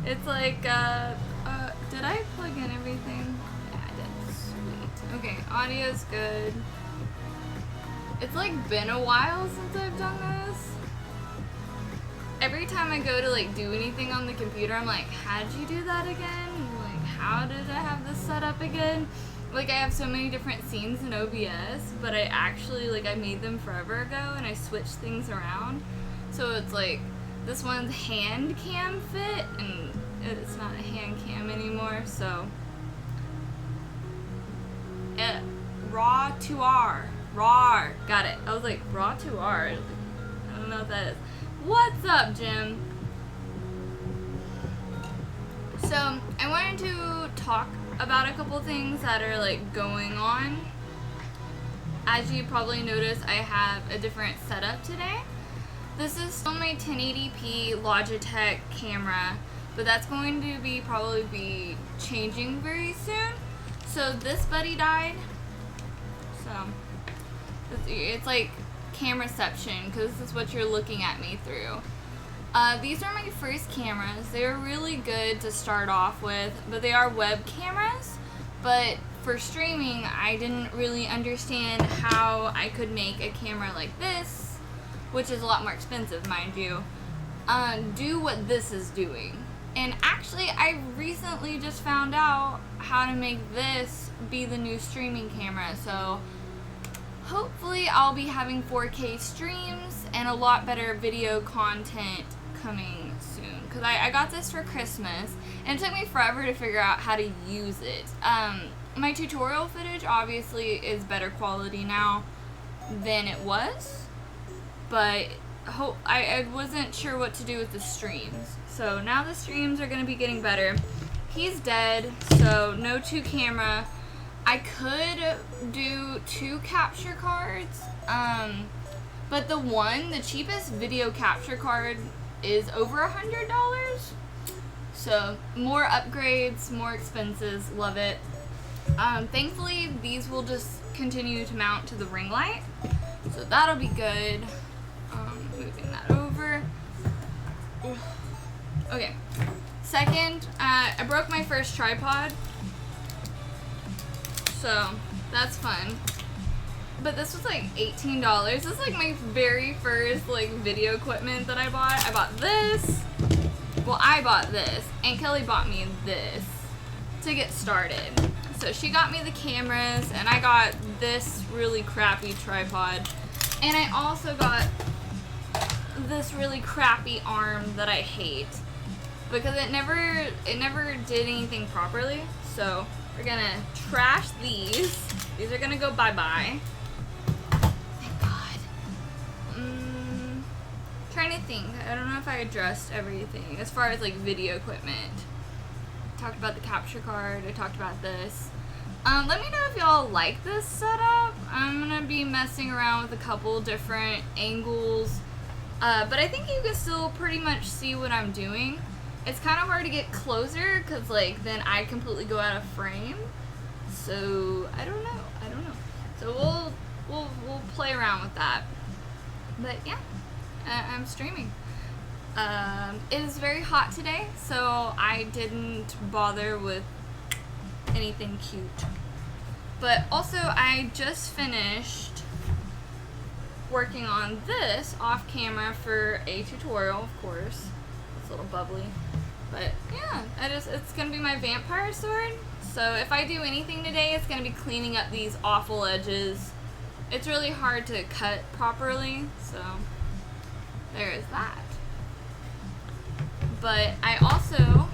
It's like, did I plug in everything? Yeah, I did. Sweet. Okay, audio's good. It's like been a while since I've done this. Every time I go to like do anything on the computer, I'm like, how'd you do that again? Like, how did I have this set up again? Like, I have so many different scenes in OBS, but I actually, like, I made them forever ago and I switched things around. So it's like, this one's hand cam fit, and it's not a hand cam anymore, so. Raw to R. RAR. Got it. I was like, raw to R. I don't know what that is. What's up, Jim? So, I wanted to talk about a couple things that are like going on. As you probably noticed, I have a different setup today. This is still my 1080p Logitech camera, but that's going to be probably be changing very soon. So this buddy died. So it's like cameraception, because this is what you're looking at me through. These are my first cameras. They're really good to start off with, but they are web cameras. But for streaming, I didn't really understand how I could make a camera like this, which is a lot more expensive, mind you, do what this is doing. And actually, I recently just found out how to make this be the new streaming camera. So hopefully I'll be having 4K streams and a lot better video content coming soon. Because I got this for Christmas, and it took me forever to figure out how to use it. My tutorial footage obviously is better quality now than it was, but I wasn't sure what to do with the streams. So now the streams are going to be getting better. He's dead, so no 2 camera. I could do 2 capture cards, but the cheapest video capture card is over $100. So more upgrades, more expenses, love it. Thankfully, these will just continue to mount to the ring light, so that'll be good. Moving that over. Okay. Second, I broke my first tripod, so that's fun. But this was like $18. This is like my very first like video equipment that I bought. I bought this. Well, I bought this, and Kelly bought me this to get started. So she got me the cameras, and I got this really crappy tripod, and I also got this really crappy arm that I hate because it never did anything properly. So we're gonna trash these. These are gonna go bye-bye. Thank God. Trying to think. I don't know if I addressed everything as far as like video equipment. Talked about the capture card. I talked about this. Let me know if y'all like this setup. I'm gonna be messing around with a couple different angles, but I think you can still pretty much see what I'm doing. It's kind of hard to get closer because like then I completely go out of frame. So I don't know. So we'll play around with that. But yeah, I'm streaming. It is very hot today, so I didn't bother with anything cute. But also, I just finished working on this off camera for a tutorial, of course. It's a little bubbly. But yeah, it's gonna be my vampire sword. So if I do anything today, it's gonna be cleaning up these awful edges. It's really hard to cut properly, so there is that. But I also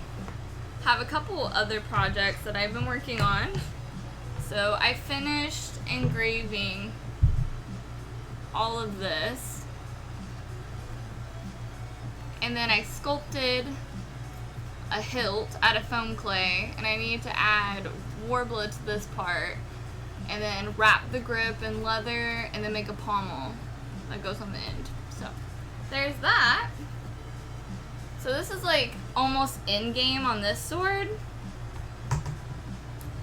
have a couple other projects that I've been working on. So I finished engraving all of this, and then I sculpted a hilt out of foam clay, and I need to add warbler to this part, and then wrap the grip in leather, and then make a pommel that goes on the end. So there's that. So this is like almost in-game on this sword.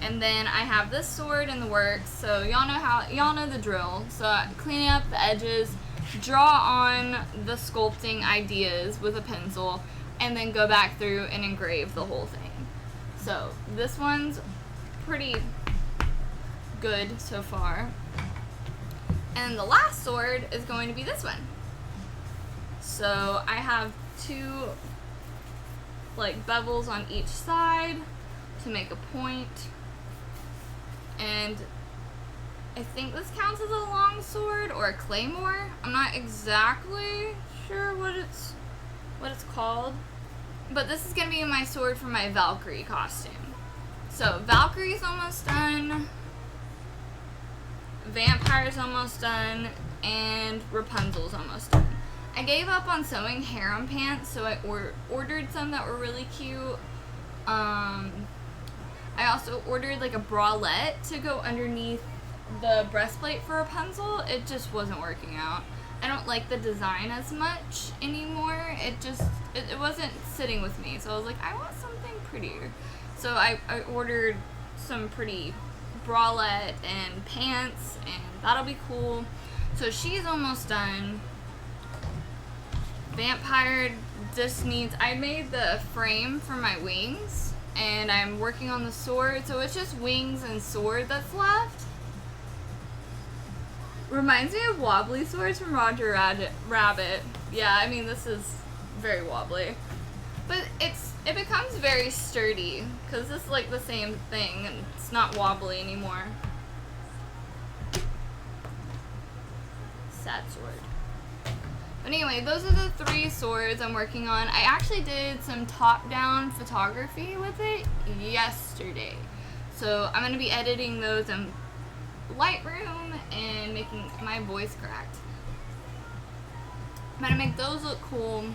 And then I have this sword in the works, so y'all know the drill. So cleaning up the edges, draw on the sculpting ideas with a pencil, and then go back through and engrave the whole thing. So this one's pretty good so far. And the last sword is going to be this one. So I have 2 like bevels on each side to make a point. And I think this counts as a long sword or a claymore. I'm not exactly sure what it's called. But this is going to be my sword for my Valkyrie costume. So Valkyrie's almost done. Vampire's almost done. And Rapunzel's almost done. I gave up on sewing harem pants, so I ordered some that were really cute. I also ordered like a bralette to go underneath the breastplate for Rapunzel. It just wasn't working out. I don't like the design as much anymore. It wasn't sitting with me. So I was like, I want something prettier. So I ordered some pretty bralette and pants, and that'll be cool. So she's almost done. Vampire just needs, I made the frame for my wings, and I'm working on the sword, so it's just wings and sword that's left. Reminds me of wobbly swords from Roger Rabbit. Yeah, I mean, this is very wobbly. But it becomes very sturdy, because this is like the same thing, and it's not wobbly anymore. Sad sword. But anyway, those are the 3 swords I'm working on. I actually did some top-down photography with it yesterday. So I'm going to be editing those in Lightroom and making my voice cracked. I'm going to make those look cool.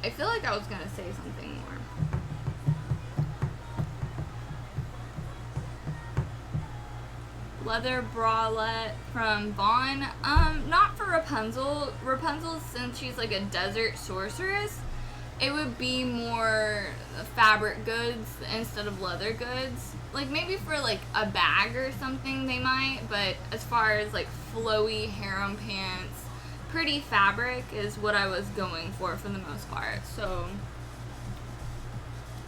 I feel like I was going to say something more. Leather bralette from Vaughn. Not for Rapunzel. Rapunzel, since she's like a desert sorceress, it would be more fabric goods instead of leather goods. Like maybe for like a bag or something they might, but as far as like flowy harem pants, pretty fabric is what I was going for the most part. So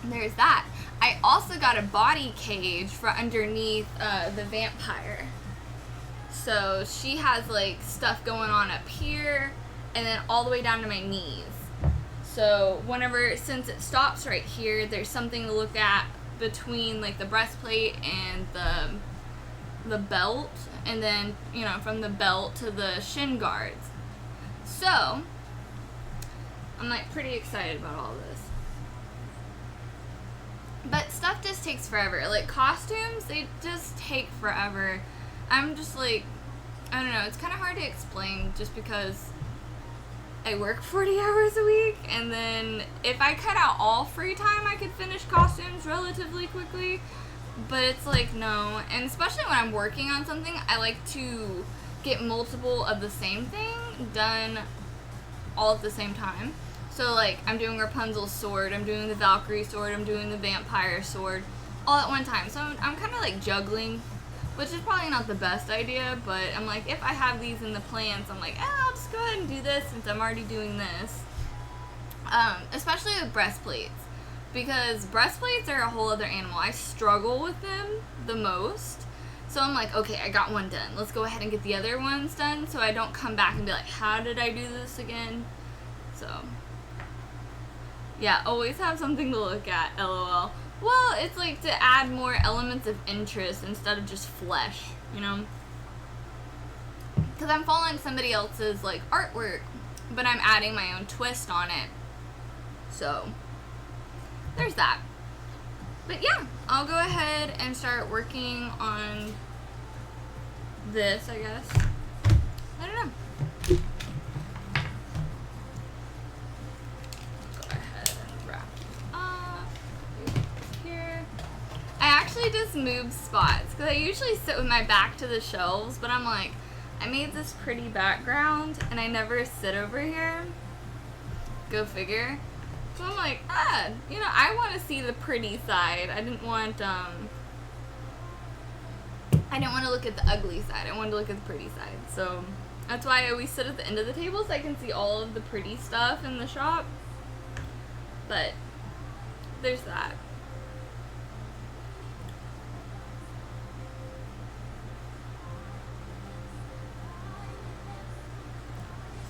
there's that. I also got a body cage for underneath the vampire. So she has like stuff going on up here and then all the way down to my knees. So since it stops right here, there's something to look at between like the breastplate and the belt, and then, you know, from the belt to the shin guards. So I'm like pretty excited about all this. But stuff just takes forever. Like costumes, they just take forever. I'm just like, I don't know, it's kind of hard to explain just because I work 40 hours a week, and then if I cut out all free time, I could finish costumes relatively quickly. But it's like, no. And especially when I'm working on something, I like to get multiple of the same thing done all at the same time. So, like, I'm doing Rapunzel's sword, I'm doing the Valkyrie sword, I'm doing the vampire sword, all at one time. So I'm kind of, like, juggling, which is probably not the best idea, but I'm like, if I have these in the plans, I'm like, I'll just go ahead and do this since I'm already doing this. Especially with breastplates, because breastplates are a whole other animal. I struggle with them the most. So I'm like, okay, I got one done. Let's go ahead and get the other ones done so I don't come back and be like, how did I do this again? So yeah, always have something to look at, LOL. Well, it's like to add more elements of interest instead of just flesh, you know? Because I'm following somebody else's, like, artwork, but I'm adding my own twist on it. So, there's that. But yeah, I'll go ahead and start working on this, I guess. I don't know. I just moved spots because I usually sit with my back to the shelves, but I'm like, I made this pretty background and I never sit over here. Go figure. So I'm like, you know, I want to see the pretty side. I didn't want to look at the ugly side. I wanted to look at the pretty side. So That's why I always sit at the end of the table so I can see all of the pretty stuff in the shop. But there's that.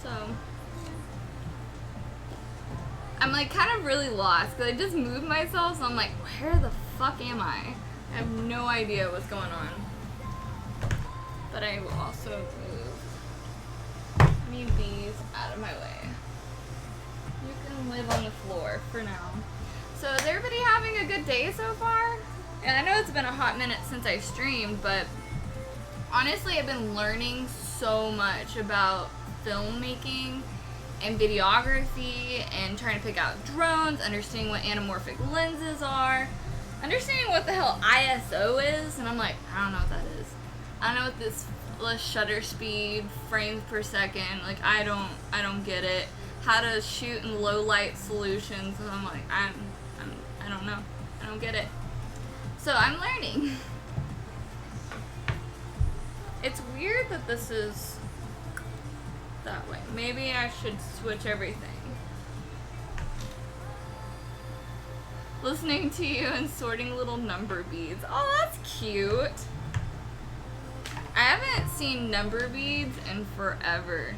So I'm like kind of really lost because I just moved myself, so I'm like, where the fuck am I? I have no idea what's going on. But I will also move these out of my way. You can live on the floor for now. So is everybody having a good day so far? And I know it's been a hot minute since I streamed, but honestly I've been learning so much about filmmaking and videography and trying to pick out drones, understanding what anamorphic lenses are, understanding what the hell ISO is, and I'm like, I don't know what that is. I don't know what this shutter speed, frames per second, like I don't get it. How to shoot in low light solutions, and I'm like, I don't know. I don't get it. So I'm learning. It's weird that this is that way. Maybe I should switch everything. Listening to you and sorting little number beads. Oh, that's cute. I haven't seen number beads in forever.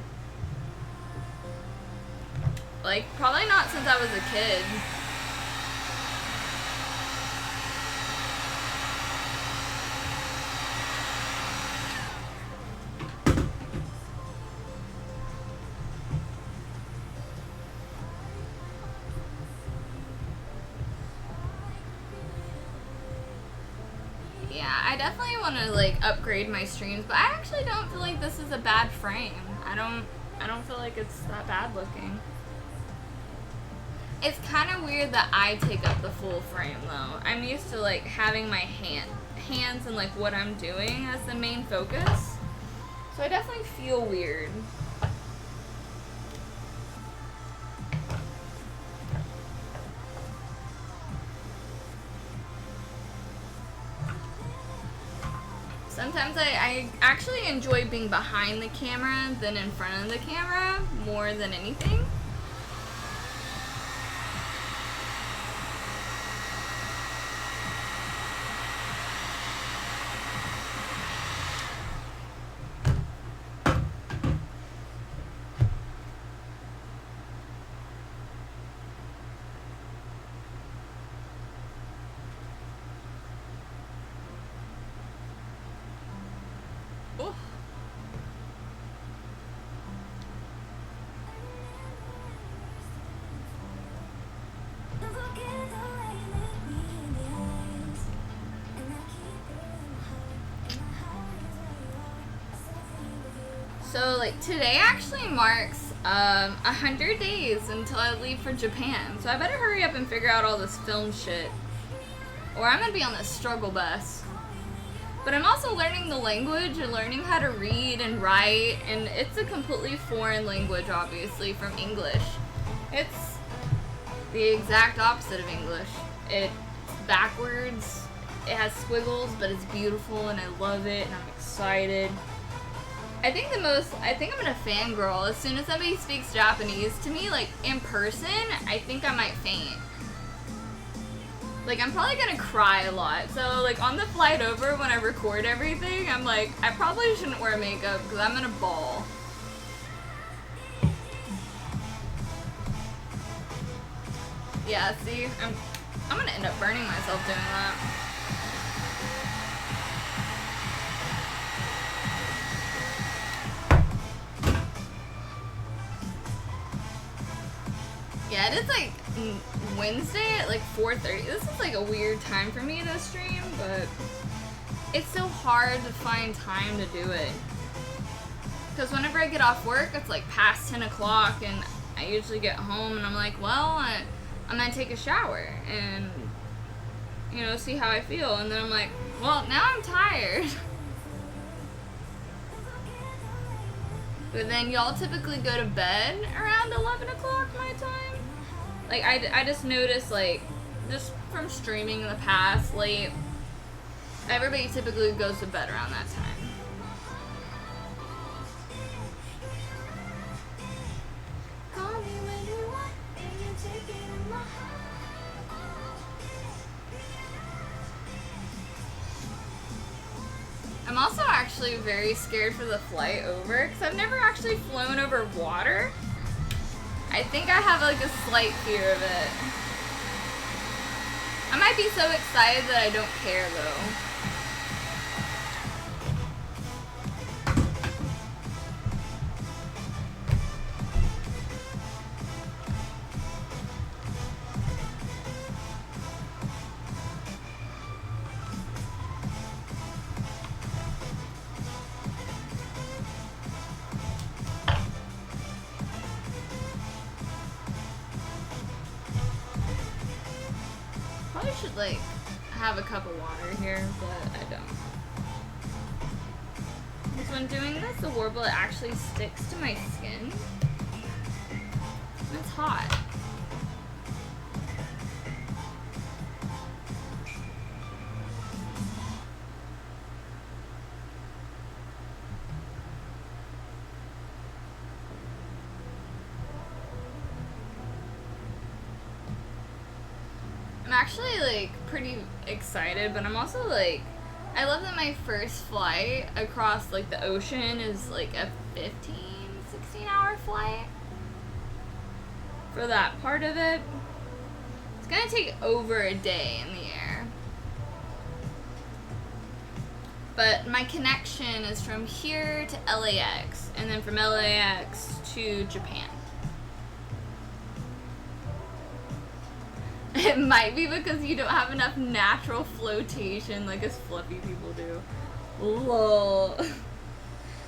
Like, probably not since I was a kid. I definitely want to like upgrade my streams, but I actually don't feel like this is a bad frame. I don't feel like it's that bad looking. It's kind of weird that I take up the full frame though. I'm used to like having my hands and like what I'm doing as the main focus. So I definitely feel weird. Sometimes I actually enjoy being behind the camera than in front of the camera more than anything. So like today actually marks 100 days until I leave for Japan. So I better hurry up and figure out all this film shit, or I'm gonna be on this struggle bus. But I'm also learning the language and learning how to read and write, and it's a completely foreign language, obviously, from English. It's the exact opposite of English. It's backwards, it has squiggles, but it's beautiful and I love it and I'm excited. I think I'm gonna fangirl as soon as somebody speaks Japanese to me, like in person. I think I might faint. Like I'm probably gonna cry a lot. So like on the flight over when I record everything, I'm like, I probably shouldn't wear makeup because I'm gonna bawl. Yeah, see, I'm gonna end up burning myself doing that. Yeah, it is like Wednesday at like 4:30. This is like a weird time for me to stream, but it's so hard to find time to do it. Because whenever I get off work, it's like past 10 o'clock, and I usually get home and I'm like, well, I'm gonna take a shower and, you know, see how I feel. And then I'm like, well, now I'm tired. But then y'all typically go to bed around 11 o'clock my time. Like, I just noticed, like, just from streaming in the past, late, everybody typically goes to bed around that time. actually very scared for the flight over because I've never actually flown over water. I think I have like a slight fear of it. I might be so excited that I don't care though. Probably should like have a cup of water here, but I don't. Because when doing this, the warble actually sticks to my skin. And it's hot. I'm actually like pretty excited, but I'm also like, I love that my first flight across like the ocean is like a 16-hour flight. For that part of it, it's gonna take over a day in the air. But my connection is from here to LAX, and then from LAX to Japan. It might be because you don't have enough natural flotation like us fluffy people do. Lol.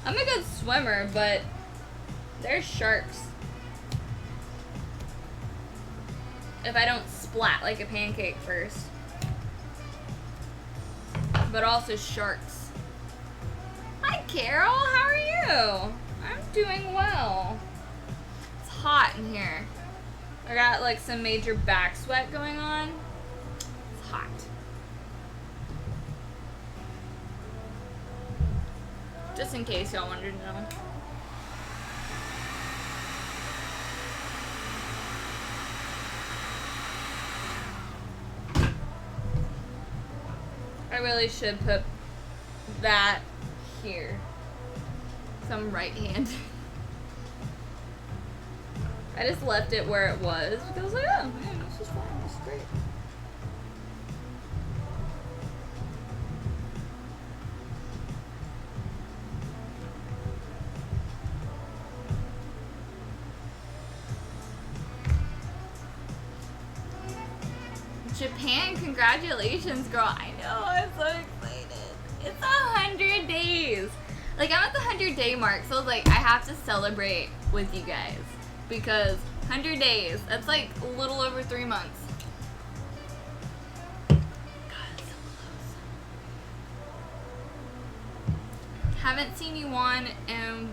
I'm a good swimmer, but there's sharks. If I don't splat like a pancake first. But also sharks. Hi Carol, how are you? I'm doing well. It's hot in here. I got like some major back sweat going on. It's hot. Just in case y'all wanted to know. I really should put that here. So I'm right-handed. I just left it where it was because I was like, oh man, this is fine, this is great. Japan, congratulations, girl. I know, I'm so excited. It's 100 days. Like, I'm at the 100-day mark, so I was like, I have to celebrate with you guys. Because 100 days, that's like a little over 3 months. God, it's so close. Haven't seen you on, and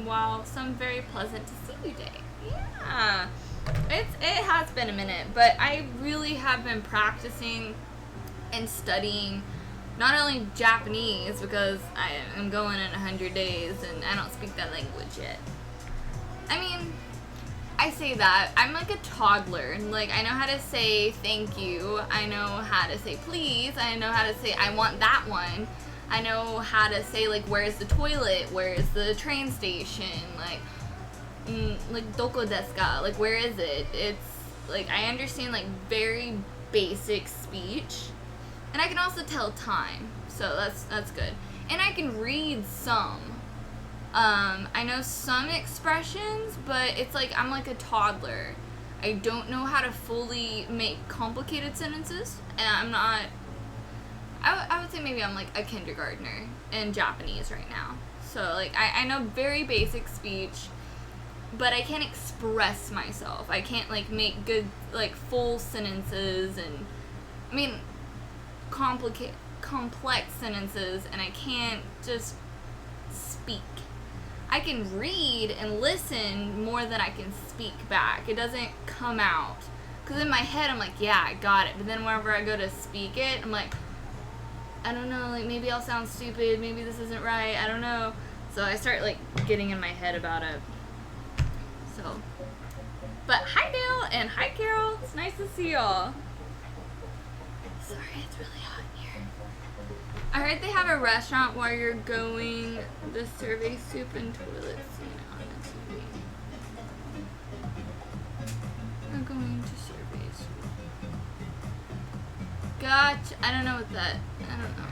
while some very pleasant to see you day. Yeah, it has been a minute, but I really have been practicing and studying not only Japanese, because I am going in 100 days and I don't speak that language yet. I mean, I say that. I'm like a toddler. And like, I know how to say thank you. I know how to say please. I know how to say I want that one. I know how to say like, where's the toilet? Where's the train station? Like doko desu ka? Like, where is it? It's like, I understand like very basic speech. And I can also tell time, so that's good. And I can read some. I know some expressions, but it's like I'm like a toddler. I don't know how to fully make complicated sentences, and I'm not. I would say maybe I'm like a kindergartner in Japanese right now. So like I know very basic speech, but I can't express myself. I can't like make good like full sentences, and I mean complex sentences, and I can't just speak. I can read and listen more than I can speak back. It doesn't come out. Because in my head, I'm like, yeah, I got it. But then whenever I go to speak it, I'm like, I don't know, like maybe I'll sound stupid. Maybe this isn't right. I don't know. So I start like getting in my head about it. So, but hi Dale and hi Carol. It's nice to see y'all. Sorry, it's really hot in here. I heard they have a restaurant where you're going the survey soup and toilet seat on a TV. We're going to survey soup. Gotcha. I don't know what that. I don't know.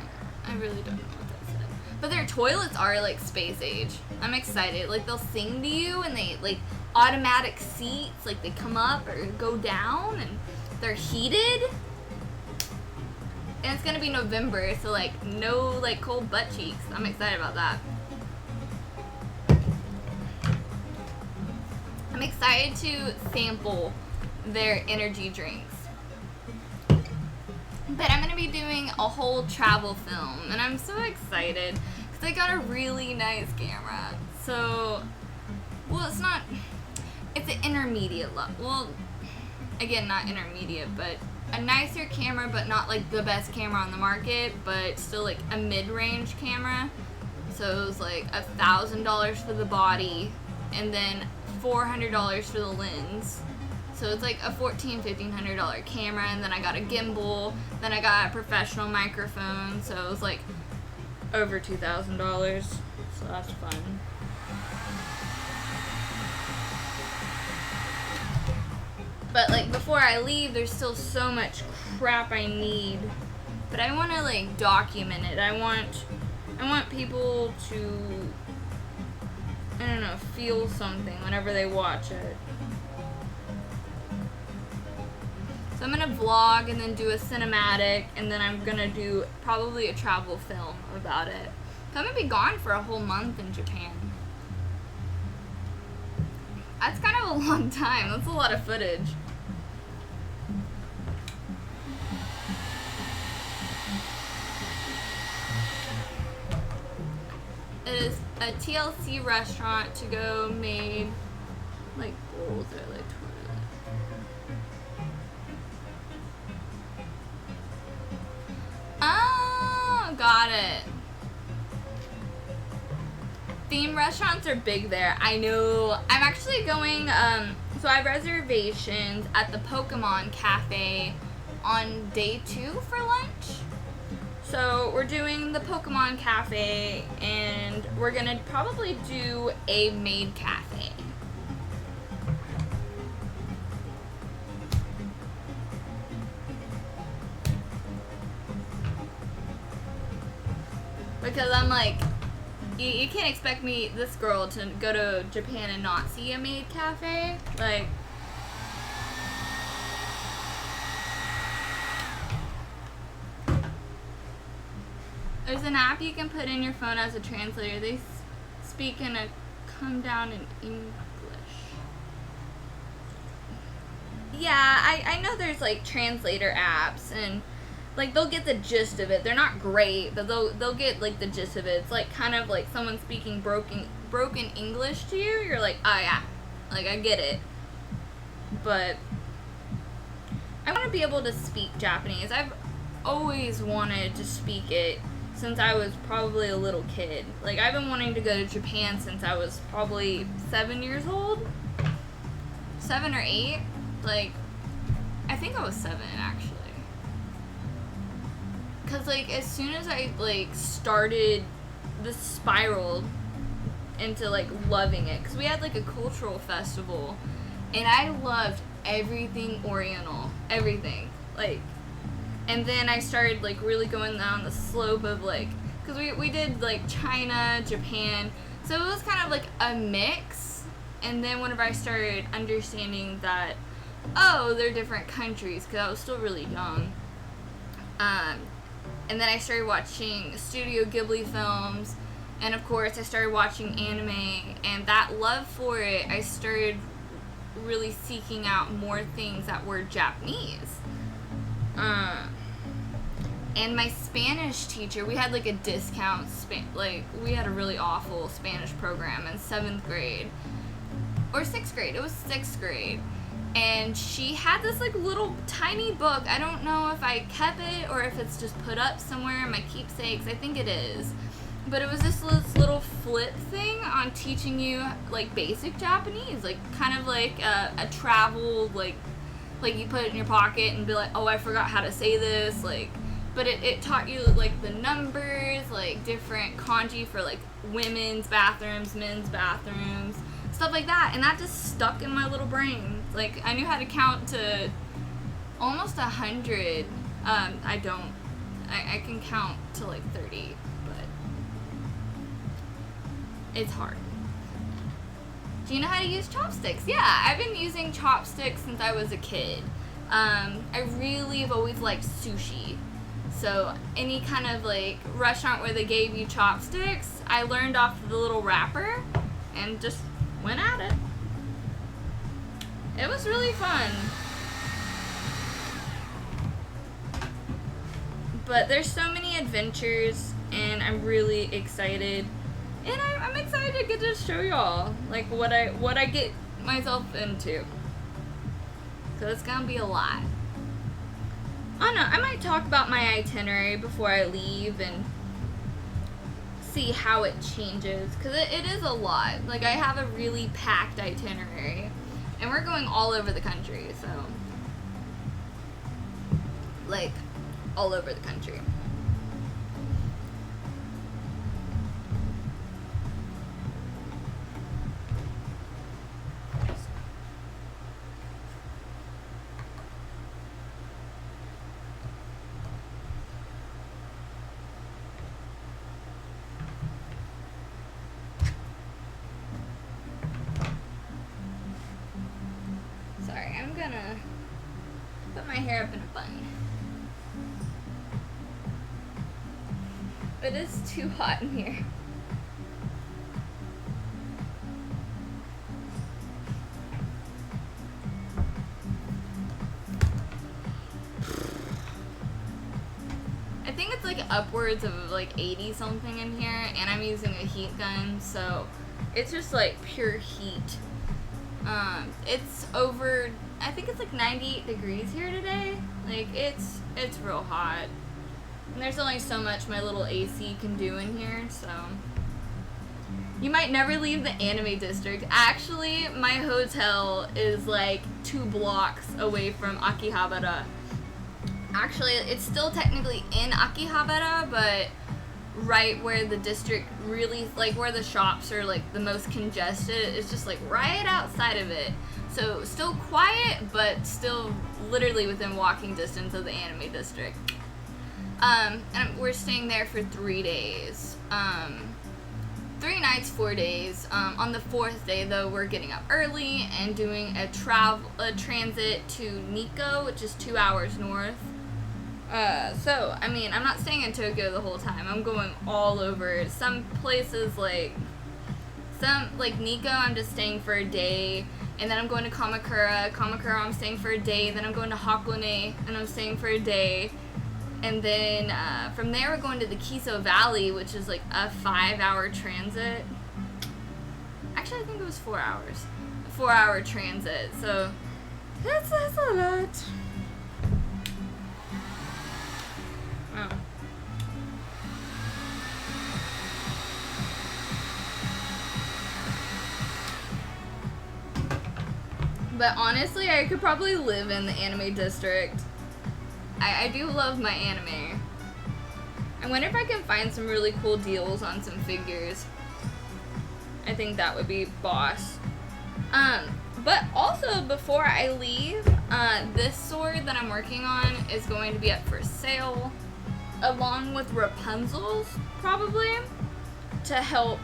I really don't know what that said. But their toilets are like space age. I'm excited. Like they'll sing to you and they like automatic seats. Like they come up or go down and they're heated. And it's gonna be November, so like no like cold butt cheeks. I'm excited about that. I'm excited to sample their energy drinks. But I'm gonna be doing a whole travel film, and I'm so excited because they got a really nice camera. So, well, it's an intermediate level. Well, again, not intermediate, but a nicer camera, but not like the best camera on the market, but still like a mid-range camera. So it was like $1,000 for the body and then $400 for the lens. So it's like a $1,500 camera, and then I got a gimbal, then I got a professional microphone, so it was like over $2,000. So that's fun. But like before I leave, there's still so much crap I need. But I want to like document it. I want people to, I don't know, feel something whenever they watch it. So I'm gonna vlog and then do a cinematic, and then I'm gonna do probably a travel film about it. So I'm gonna be gone for a whole month in Japan. That's kind of a long time. That's a lot of footage. It is a TLC restaurant to go made like bowls or like toilets. Oh, got it. Theme restaurants are big there. I know. I'm actually going, so I have reservations at the Pokemon Cafe on day 2 for lunch. So we're doing the Pokemon Cafe, and we're gonna probably do a maid cafe. Because I'm like, you can't expect me, this girl, to go to Japan and not see a maid cafe. Like, there's an app you can put in your phone as a translator. They speak in a come down in English. Yeah, I know there's like translator apps, and like they'll get the gist of it. They're not great, but they'll get like the gist of it. It's like kind of like someone speaking broken English to you. You're like, oh yeah, like I get it. But I want to be able to speak Japanese. I've always wanted to speak it since I was probably a little kid. Like I've been wanting to go to Japan since I was probably 7 years old. 7 or 8. Like I think I was 7 actually. Cause like as soon as I like started the spiral into like loving it, cause we had like a cultural festival, and I loved everything Oriental, everything like. And then I started like really going down the slope of like, cause we did like China, Japan, so it was kind of like a mix. And then whenever I started understanding that, oh, they're different countries, cause I was still really young. And then I started watching Studio Ghibli films, and of course I started watching anime, and that love for it, I started really seeking out more things that were Japanese. And my Spanish teacher, we had like a discount, like we had a really awful Spanish program in 7th grade, or 6th grade, it was 6th grade. And she had this like little tiny book. I don't know if I kept it or if it's just put up somewhere in my keepsakes. I think it is. But it was this little flip thing on teaching you like basic Japanese, like kind of like a travel like like you put it in your pocket and be like, oh, I forgot how to say this, like, but it taught you like the numbers, like different kanji for like women's bathrooms, men's bathrooms, stuff like that, and that just stuck in my little brain. Like, I knew how to count to almost 100. I can count to like 30, but it's hard. Do you know how to use chopsticks? Yeah, I've been using chopsticks since I was a kid. I really have always liked sushi. So any kind of like restaurant where they gave you chopsticks, I learned off the little wrapper and just went at it. It was really fun. But there's so many adventures, and I'm really excited. And I'm excited to get to show y'all like what I get myself into. So it's gonna be a lot. I don't know, I might talk about my itinerary before I leave and see how it changes, because it is a lot. Like, I have a really packed itinerary, and we're going all over the country, so like all over the country. Sorry, I'm gonna put my hair up in a bun. It is too hot in here. I think it's like upwards of like 80 something in here, and I'm using a heat gun, so it's just like pure heat. It's over, I think it's like 98 degrees here today. Like, it's real hot. And there's only so much my little AC can do in here, so. You might never leave the anime district. Actually, my hotel is like 2 blocks away from Akihabara. Actually, it's still technically in Akihabara, but right where the district really, like where the shops are like the most congested, it's just like right outside of it. So still quiet, but still literally within walking distance of the anime district. And we're staying there for 3 days. 3 nights, 4 days. On the 4th day, though, we're getting up early and doing a transit to Nikko, which is 2 hours north. So, I mean, I'm not staying in Tokyo the whole time. I'm going all over. Some places, like Nikko, I'm just staying for a day. And then I'm going to Kamakura. Kamakura, I'm staying for a day. Then I'm going to Hakone, and I'm staying for a day. And then from there, we're going to the Kiso Valley, which is like a 5-hour transit. Actually, I think it was 4 hours. A 4-hour transit. So that's a lot. Oh. But honestly, I could probably live in the anime district. I do love my anime. I wonder if I can find some really cool deals on some figures. I think that would be boss. But also, before I leave, this sword that I'm working on is going to be up for sale, along with Rapunzel's, probably, to help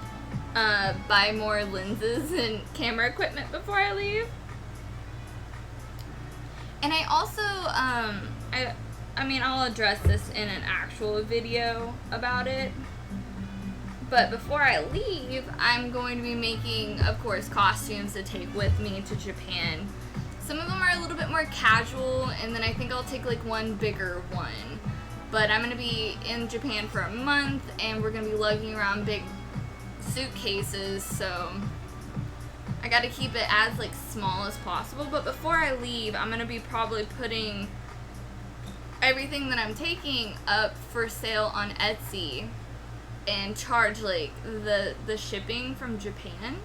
buy more lenses and camera equipment before I leave. And I also, I mean, I'll address this in an actual video about it. But before I leave, I'm going to be making, of course, costumes to take with me to Japan. Some of them are a little bit more casual, and then I think I'll take like one bigger one. But I'm going to be in Japan for a month, and we're going to be lugging around big suitcases, so I got to keep it as like small as possible. But before I leave, I'm going to be probably putting everything that I'm taking up for sale on Etsy and charge like the shipping from Japan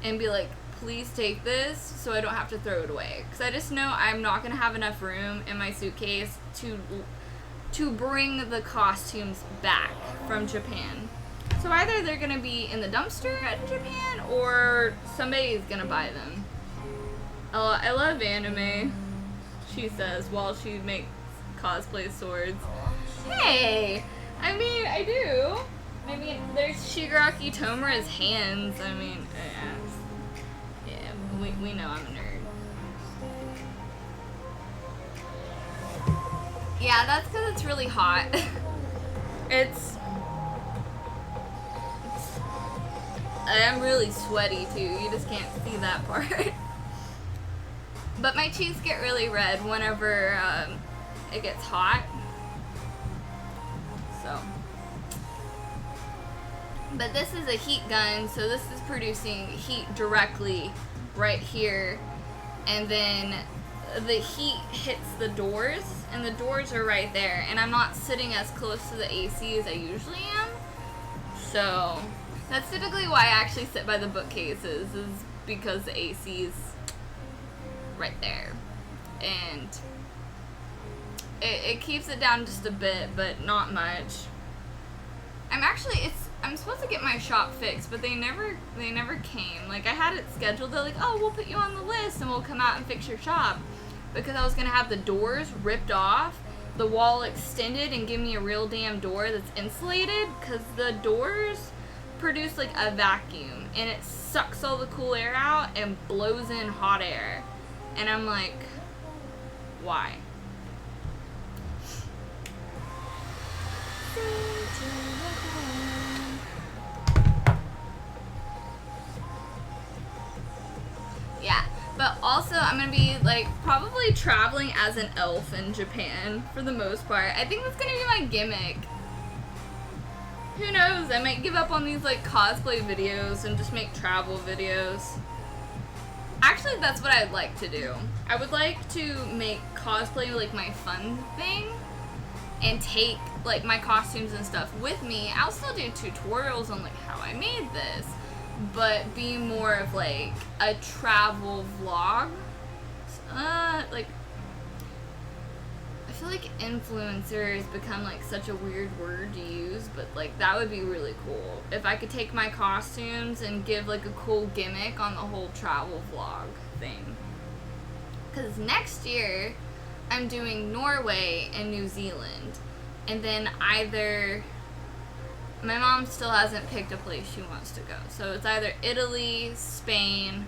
and be like, please take this so I don't have to throw it away. Because I just know I'm not going to have enough room in my suitcase to bring the costumes back from Japan. So either they're going to be in the dumpster in Japan or somebody is going to buy them. I love anime, she says while she makes cosplay swords. Hey! I mean, I do. I mean, there's Shigaraki Tomura's hands. I mean, yeah, we know I'm a nerd. Yeah, that's because it's really hot. I'm really sweaty too. You just can't see that part. But my cheeks get really red whenever it gets hot. So. But this is a heat gun, so this is producing heat directly right here. And then the heat hits the doors, and the doors are right there. And I'm not sitting as close to the AC as I usually am. So that's typically why I actually sit by the bookcases, is because the AC is right there. And it keeps it down just a bit, but not much. I'm supposed to get my shop fixed, but they never came. Like, I had it scheduled. They're like, oh, we'll put you on the list and we'll come out and fix your shop. Because I was going to have the doors ripped off, the wall extended, and give me a real damn door that's insulated. Because the doors produce, like, a vacuum. And it sucks all the cool air out and blows in hot air. And I'm like, why? Yeah, but also I'm gonna be like probably traveling as an elf in Japan for the most part. I think that's gonna be my gimmick. Who knows? I might give up on these like cosplay videos and just make travel videos. Actually, that's what I'd like to do. I would like to make cosplay like my fun thing and take like my costumes and stuff with me. I'll still do tutorials on like how I made this, but be more of like a travel vlog. Like I feel like influencer has become like such a weird word to use, but like that would be really cool if I could take my costumes and give like a cool gimmick on the whole travel vlog thing. Because next year I'm doing Norway and New Zealand, and then either my mom still hasn't picked a place she wants to go, so it's either Italy, Spain,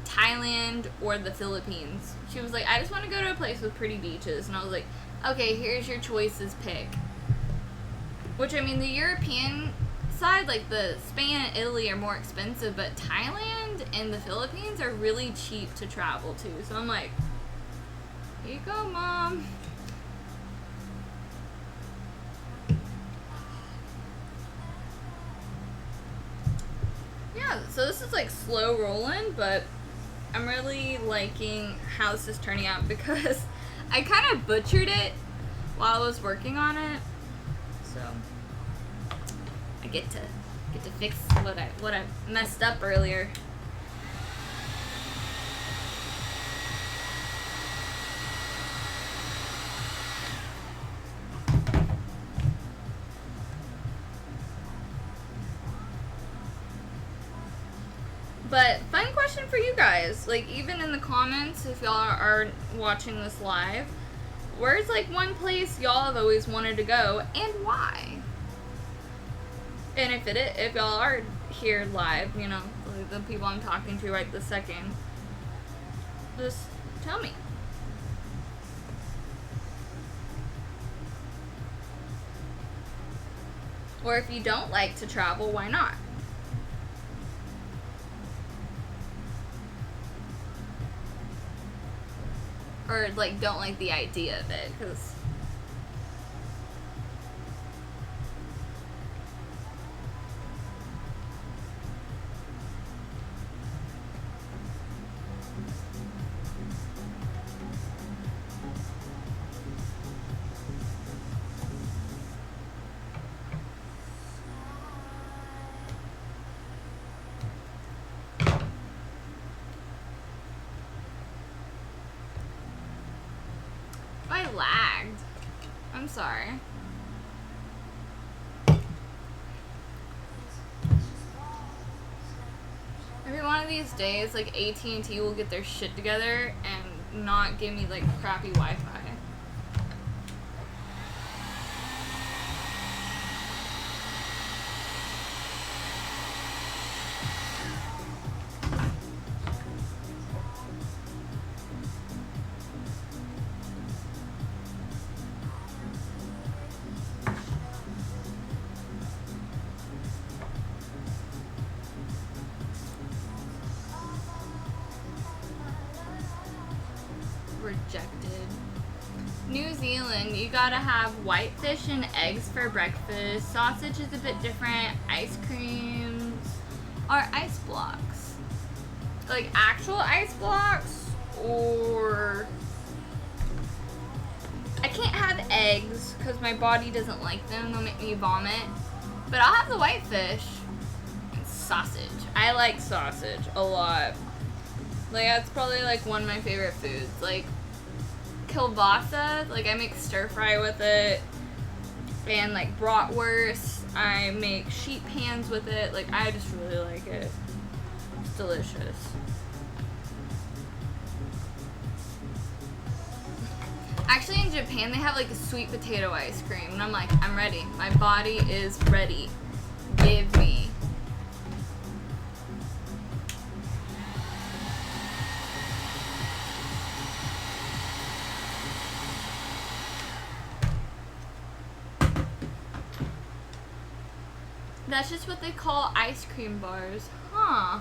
Thailand, or the Philippines. She was like, I just want to go to a place with pretty beaches, and I was like, okay, here's your choices, pick. Which, I mean, the European side, like the Spain and Italy are more expensive, but Thailand and the Philippines are really cheap to travel to, so I'm like, here you go, Mom. Yeah, so this is like slow rolling, but I'm really liking how this is turning out because I kind of butchered it while I was working on it. So I get to fix what I messed up earlier. But fun question for you guys, like even in the comments if y'all are watching this live, where's like one place y'all have always wanted to go and why? And if y'all are here live, you know, like the people I'm talking to right this second, just tell me. Or if you don't like to travel, why not? Or like don't like the idea of it, because lagged. I'm sorry. Every one of these days, like, AT&T will get their shit together and not give me, like, crappy Wi-Fi. Rejected. New Zealand, you gotta have white fish and eggs for breakfast. Sausage is a bit different. Ice creams are ice blocks. Like actual ice blocks, or I can't have eggs because my body doesn't like them. They'll make me vomit. But I'll have the white fish and sausage. I like sausage a lot. Like, that's probably, like, one of my favorite foods. Like, kielbasa, like, I make stir-fry with it. And, like, bratwurst. I make sheet pans with it. Like, I just really like it. It's delicious. Actually, in Japan, they have, like, a sweet potato ice cream. And I'm like, I'm ready. My body is ready. Give me. That's just what they call ice cream bars. Huh.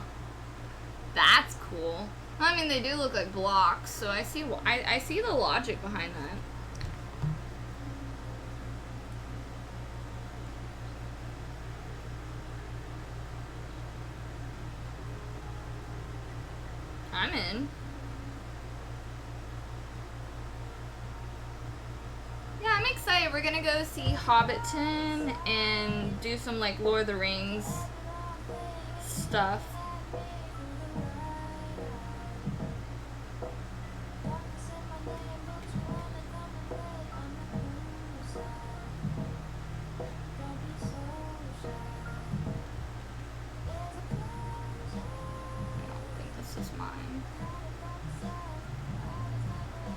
That's cool. I mean, they do look like blocks, so I see I see the logic behind that. I'm in. Yeah, I'm excited. We're gonna go see Hobbiton and do some like Lord of the Rings stuff.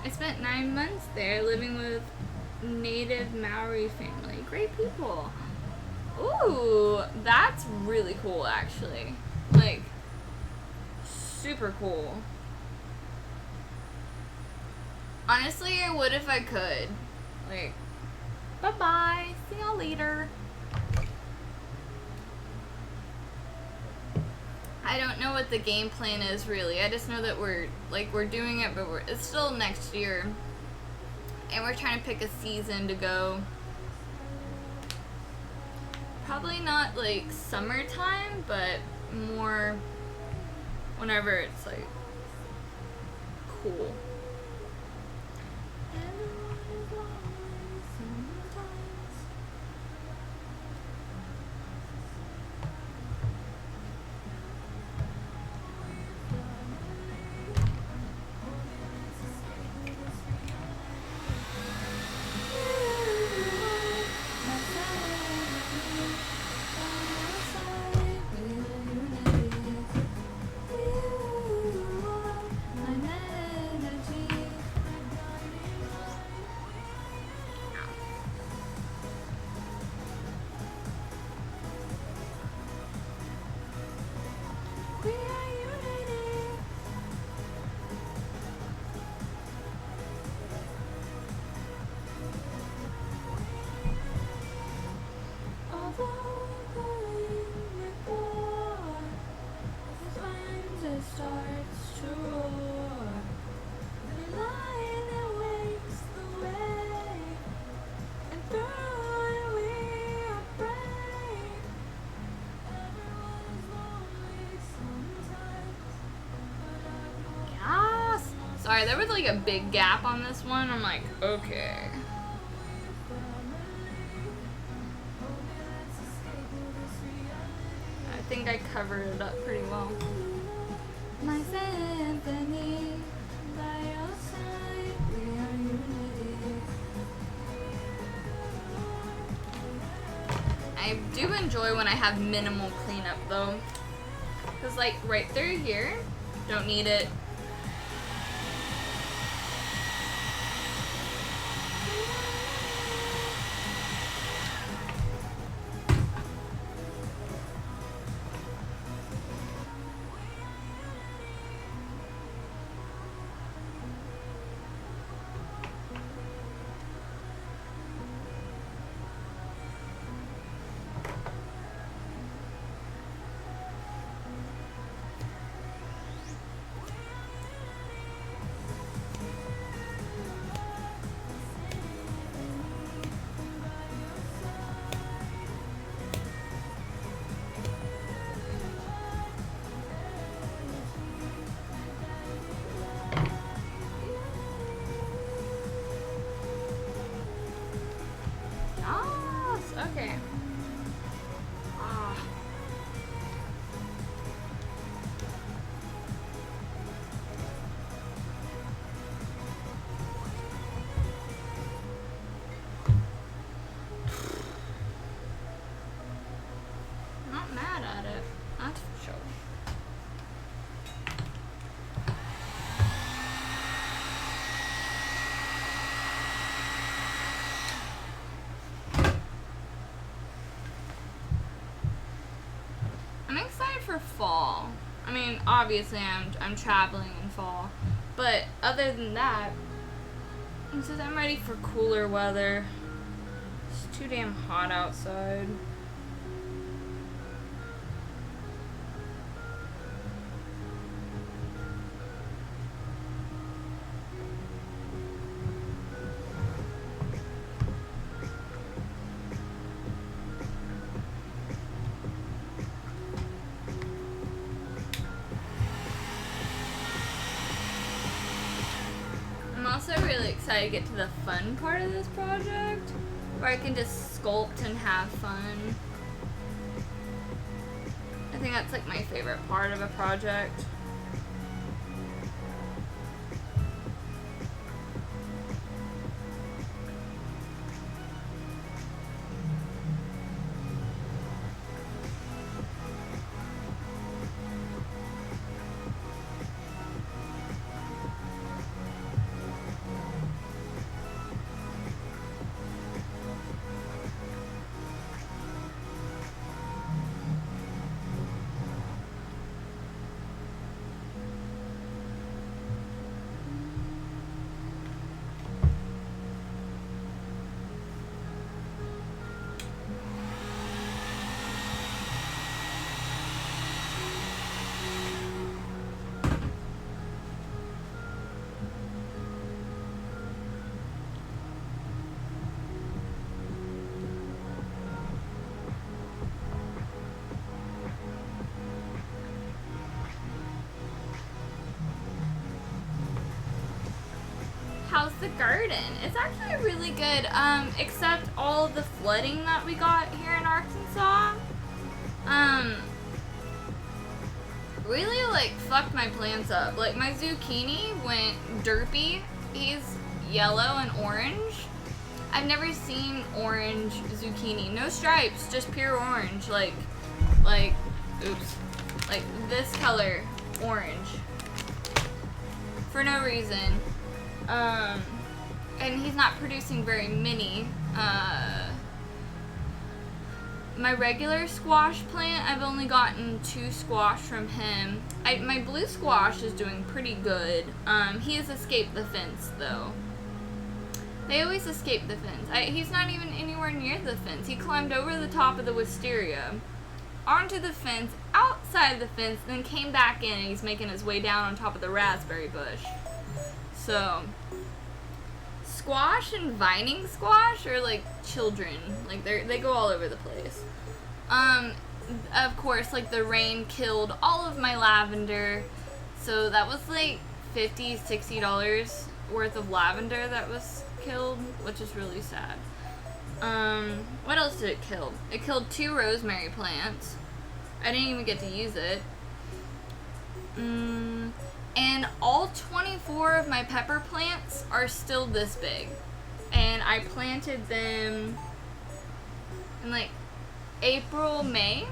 I spent 9 months there living with native Maori family. Great people. Ooh, that's really cool actually. Like, super cool. Honestly, I would if I could. Like, bye-bye. See y'all later. I don't know what the game plan is really. I just know that we're doing it, but it's still next year. And we're trying to pick a season to go. Probably not like summertime, but more whenever it's like cool. Sorry, there was like a big gap on this one. I'm like, okay. I think I covered it up pretty well. My symphony, by your side, we are unity. do enjoy when I have minimal cleanup though. Because like right through here, don't need it. Okay. Not mad at it, that's for sure. I'm excited for fall. I mean, obviously I'm traveling in fall, but other than that, it's just I'm ready for cooler weather. It's too damn hot outside. I'm also really excited to get to the fun part of this project, where I can just sculpt and have fun. I think that's like my favorite part of a project. How's the garden? It's actually really good, except all the flooding that we got here in Arkansas, really, like, fucked my plants up. Like, my zucchini went derpy. He's yellow and orange. I've never seen orange zucchini. No stripes, just pure orange. Like, oops. Like, this color, orange. For no reason. And he's not producing very many. My regular squash plant, I've only gotten 2 squash from him. My blue squash is doing pretty good. He has escaped the fence, though. They always escape the fence. He's not even anywhere near the fence. He climbed over the top of the wisteria, onto the fence, outside the fence, then came back in, and he's making his way down on top of the raspberry bush. So, squash and vining squash are like children. Like, they go all over the place. Of course, like, the rain killed all of my lavender. So that was like $50, $60 worth of lavender that was killed, which is really sad. What else did it kill? It killed 2 rosemary plants. I didn't even get to use it. And all 24 of my pepper plants are still this big. And I planted them in like April, May.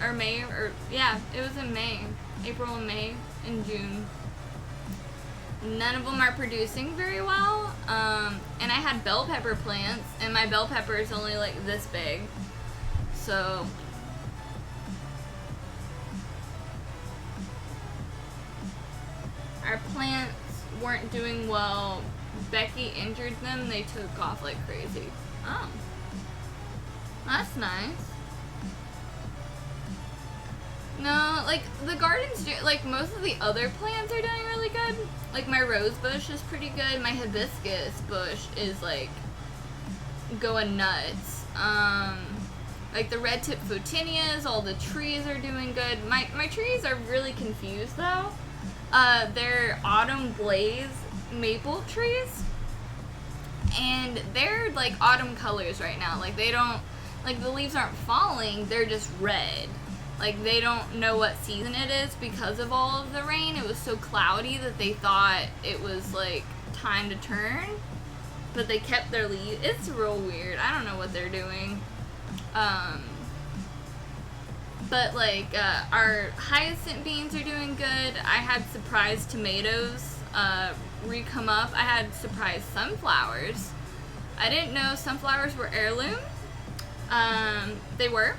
Or May, or yeah, it was in May. April, May, and June. None of them are producing very well. And I had bell pepper plants, and my bell pepper is only like this big. So our plants weren't doing well. Becky injured them. They took off like crazy. Oh, that's nice. No, like the gardens, like most of the other plants are doing really good. Like my rose bush is pretty good. My hibiscus bush is like going nuts. Like the red tip photinias, all the trees are doing good. My trees are really confused though. They're autumn blaze maple trees, and they're like autumn colors right now. Like they don't, like the leaves aren't falling, they're just red. Like they don't know what season it is because of all of the rain. It was so cloudy that they thought it was like time to turn, but they kept their leaves. It's real weird. I don't know what they're doing. But like our hyacinth beans are doing good. I had surprise tomatoes re-come up. I had surprise sunflowers. I didn't know sunflowers were heirloom. They were.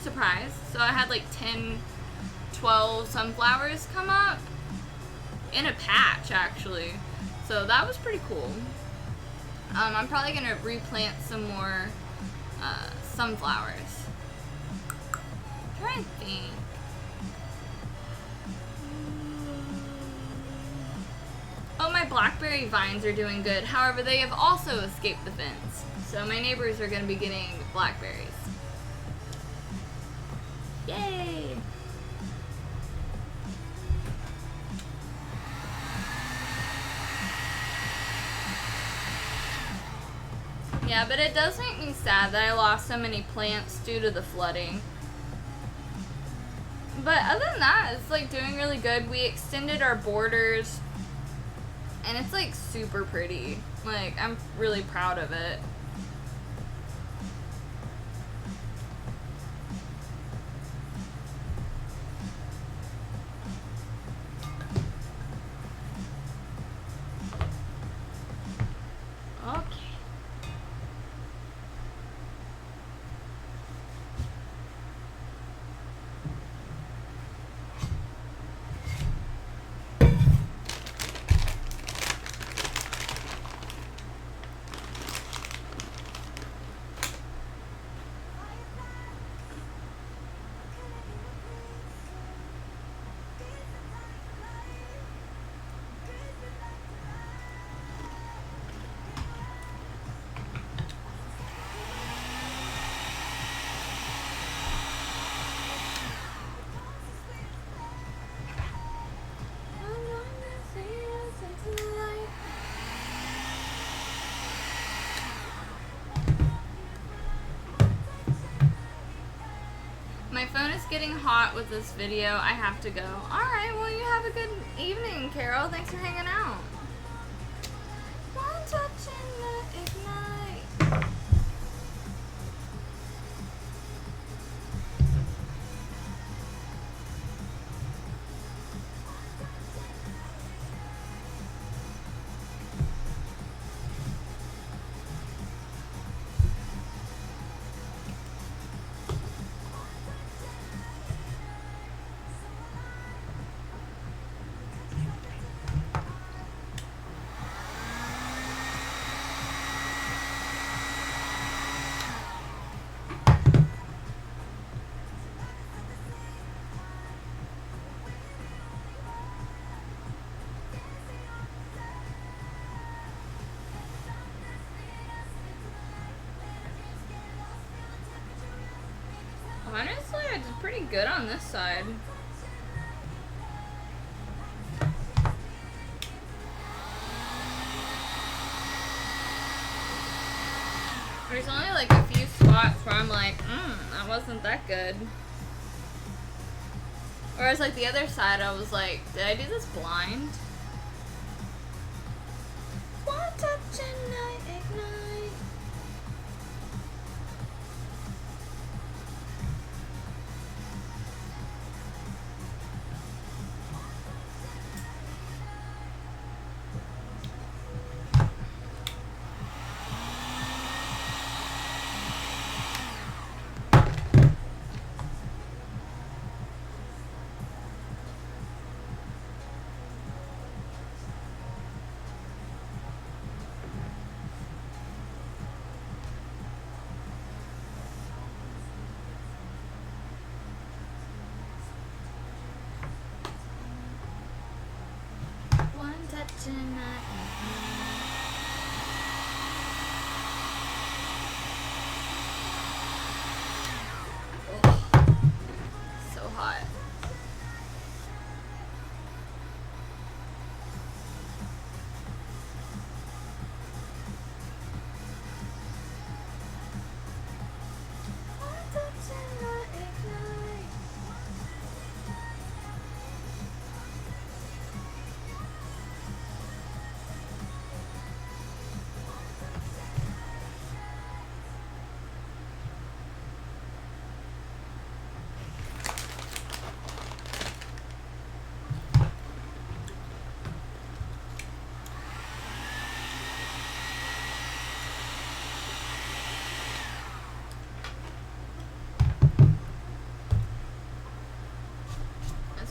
Surprise. So I had like 10, 12 sunflowers come up in a patch actually. So that was pretty cool. I'm probably gonna replant some more sunflowers. I'm trying to think. Oh, my blackberry vines are doing good. However, they have also escaped the fence. So my neighbors are gonna be getting blackberries. Yay! Yeah, but it does make me sad that I lost so many plants due to the flooding. But other than that, it's like doing really good. We extended our borders, and it's like super pretty. Like, I'm really proud of it. Okay. My phone is getting hot with this video. I have to go. Alright, well you have a good evening, Carol. Thanks for hanging out. One touch and ignite. Honestly, I did pretty good on this side. There's only like a few spots where I'm like, that wasn't that good. Whereas like the other side, I was like, did I do this blind? One touch and I ignite. So hot.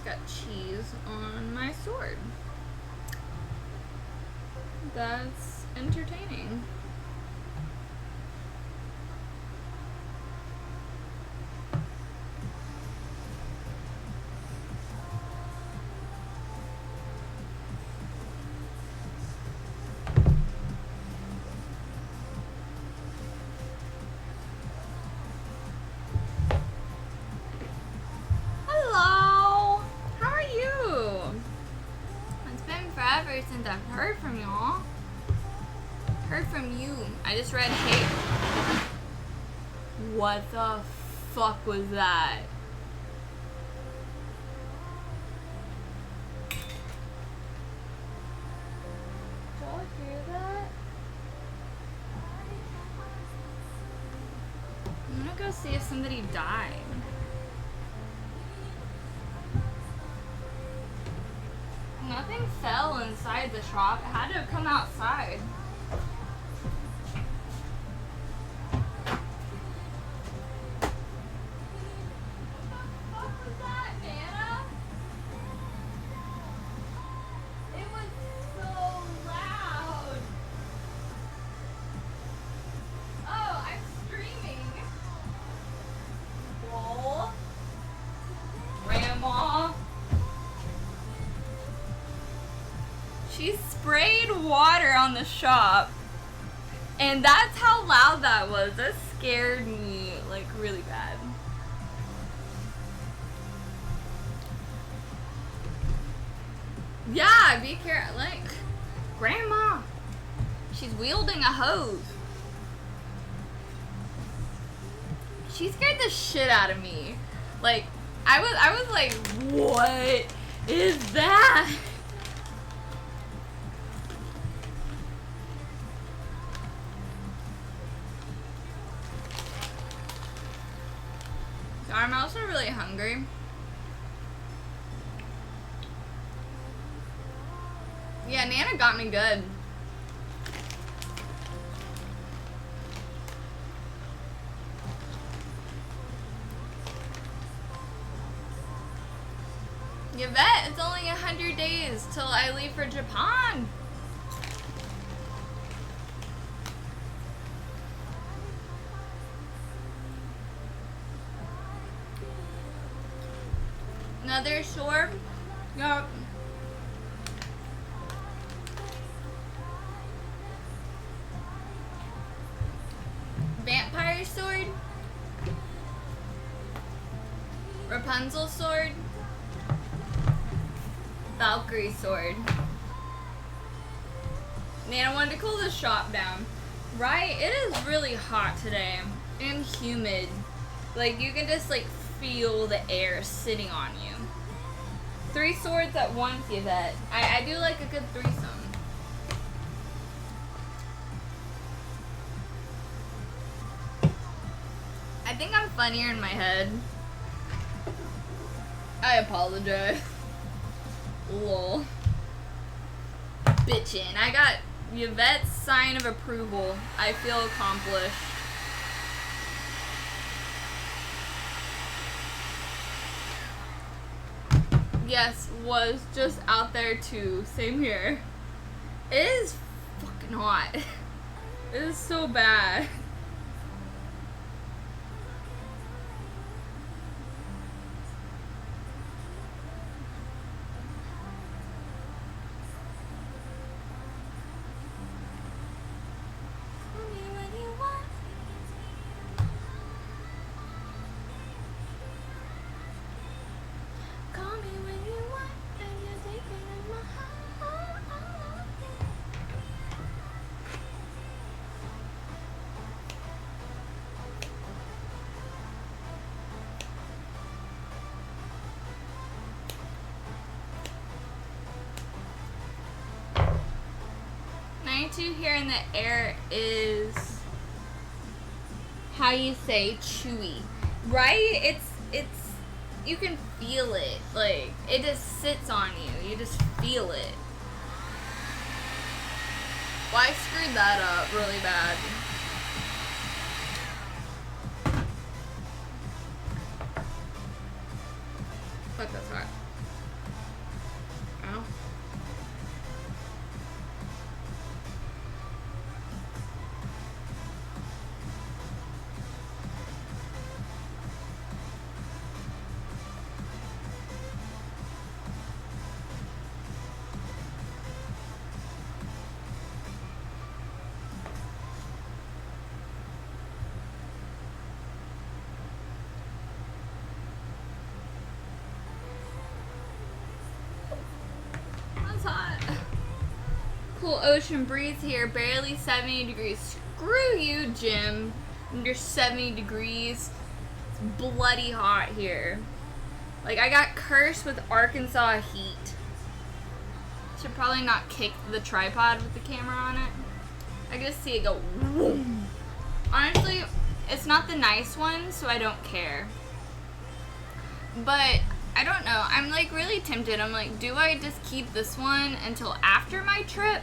Got cheese on my sword. That's entertaining. Since I've heard from y'all. Heard from you. I just read hate. What the fuck was that? Did y'all hear that? I'm gonna go see if somebody died. Nothing fell inside the shop. It had to have come outside. What the fuck was that, Nana? It was so loud. Oh, I'm streaming. Lol. Grandma. She sprayed water on the shop, and that's how loud that was. That scared me, like, really bad. Yeah, be careful. Like, Grandma, she's wielding a hose. She scared the shit out of me. Like, I was like, what is that? I'm also really hungry. Yeah, Nana got me good. Yvette, it's only 100 days till I leave for Japan. Another sword? Yup. Vampire sword? Rapunzel sword? Valkyrie sword. Man, I wanted to cool the shop down. Right? It is really hot today. And humid. Like, you can just, like, feel the air sitting on you. 3 swords at once, Yvette. I do like a good threesome. I think I'm funnier in my head. I apologize. Lol. Bitchin'. I got Yvette's sign of approval. I feel accomplished. Yes, was just out there too. Same here. It is fucking hot. It is so bad. to here in the air is, how you say, chewy, right? It's you can feel it, like it just sits on you. You just feel it. Well, I screwed that up really bad. Fuck, that's hot. Ow. Cool ocean breeze here, barely 70 degrees. Screw you, Jim. Under 70 degrees. It's bloody hot here. Like, I got cursed with Arkansas heat. Should probably not kick the tripod with the camera on it. I just see it go whoom. Honestly, it's not the nice one, so I don't care. But I don't know. I'm like really tempted. I'm like, do I just keep this one until after my trip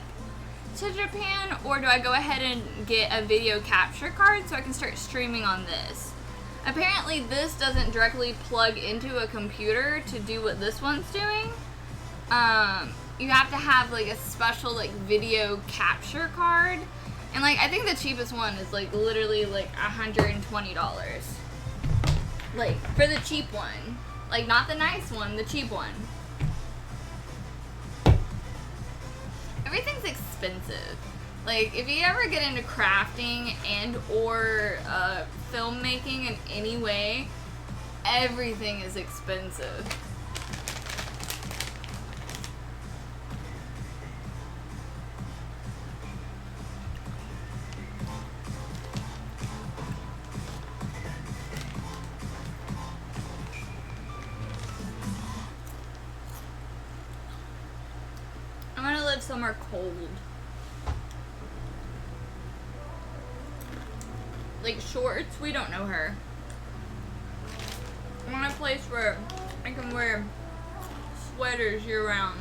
to Japan, or do I go ahead and get a video capture card so I can start streaming on this? Apparently this doesn't directly plug into a computer to do what this one's doing. You have to have like a special like video capture card, and like I think the cheapest one is like literally like $120. Like for the cheap one. Like, not the nice one, the cheap one. Everything's expensive. Like, if you ever get into crafting and or filmmaking in any way, everything is expensive. Somewhere cold. Like shorts, we don't know her. I want a place where I can wear sweaters year round.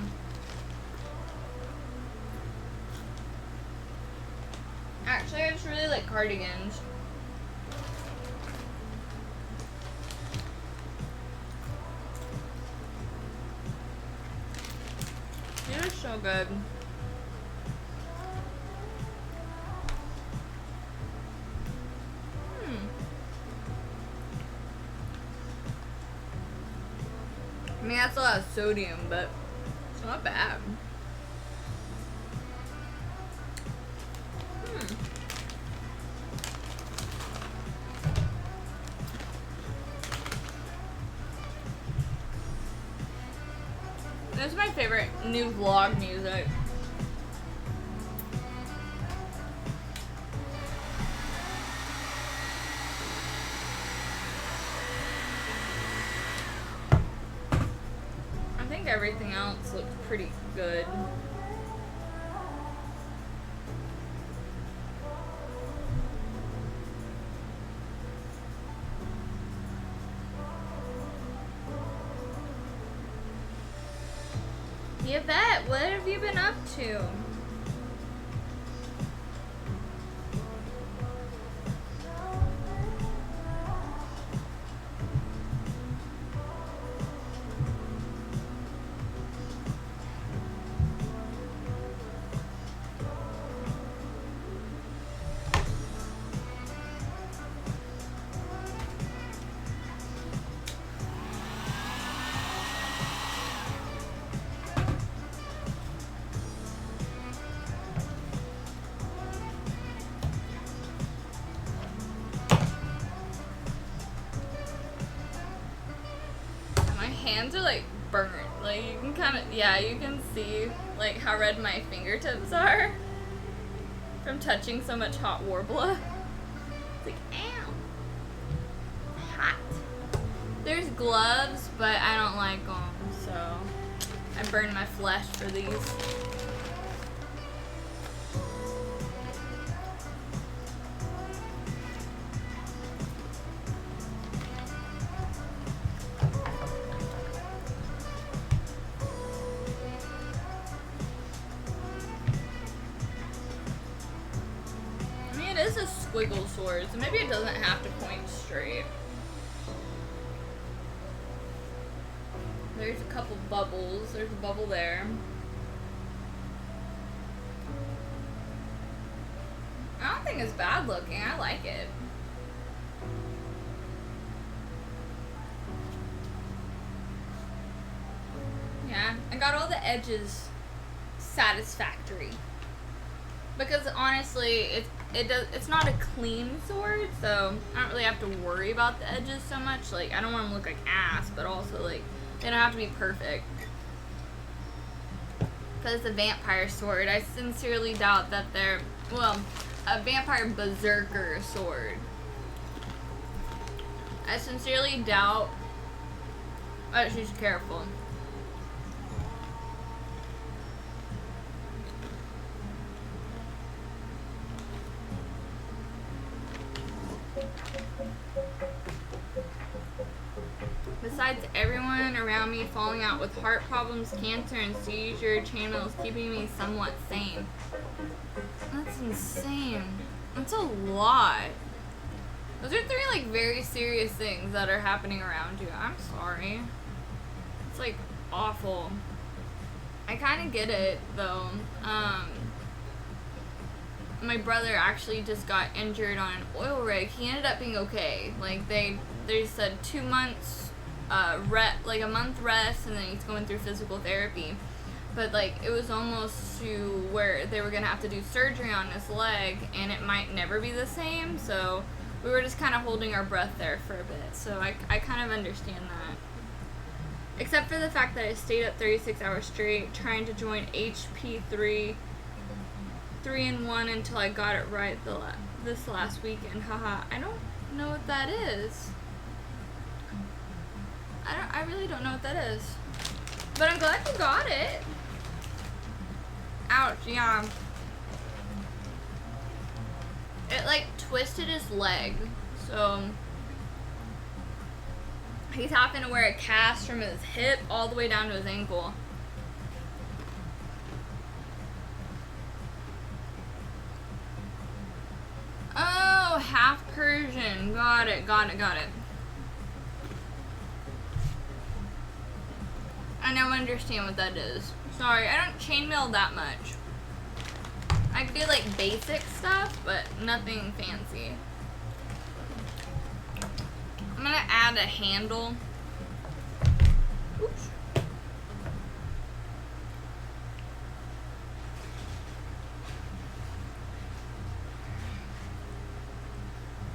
Actually, I just really like cardigans. They're so good. I mean, that's a lot of sodium, but it's not bad. This is my favorite new vlog music. I think everything else looks pretty good. Yvette, what have you been up to? Hands are like burnt. Like you can kind of, yeah, you can see like how red my fingertips are from touching so much hot Warbler. It's like, ow, hot. There's gloves, but I don't like them, so I burn my flesh for these. squiggle sword, so maybe it doesn't have to point straight. There's a couple bubbles. There's a bubble there. I don't think it's bad looking. I like it. Yeah, I got all the edges satisfactory. Because honestly, it's not a clean sword, so I don't really have to worry about the edges so much. Like, I don't want them to look like ass, but also, like, they don't have to be perfect. Because it's a vampire sword. I sincerely doubt that they're, well, a vampire berserker sword. I sincerely doubt that she's careful. Besides everyone around me falling out with heart problems, cancer, and seizure, chainmail is keeping me somewhat sane. That's insane. That's a lot. Those are 3, like, very serious things that are happening around you. I'm sorry. It's, like, awful. I kind of get it, though. My brother actually just got injured on an oil rig. He ended up being okay. Like, they said 2 months, like a month rest, and then he's going through physical therapy. But, like, it was almost to where they were going to have to do surgery on his leg, and it might never be the same, so we were just kind of holding our breath there for a bit. So I kind of understand that. Except for the fact that I stayed up 36 hours straight trying to join HP 3-in-1 until I got it right this last weekend. Haha, I don't know what that is. I really don't know what that is. But I'm glad you got it. Ouch, yeah. It, like, twisted his leg. So he's having to wear a cast from his hip all the way down to his ankle. Oh, half Persian. Got it. I now understand what that is. Sorry, I don't chainmail that much. I can do, like, basic stuff, but nothing fancy. I'm gonna add a handle. Oops.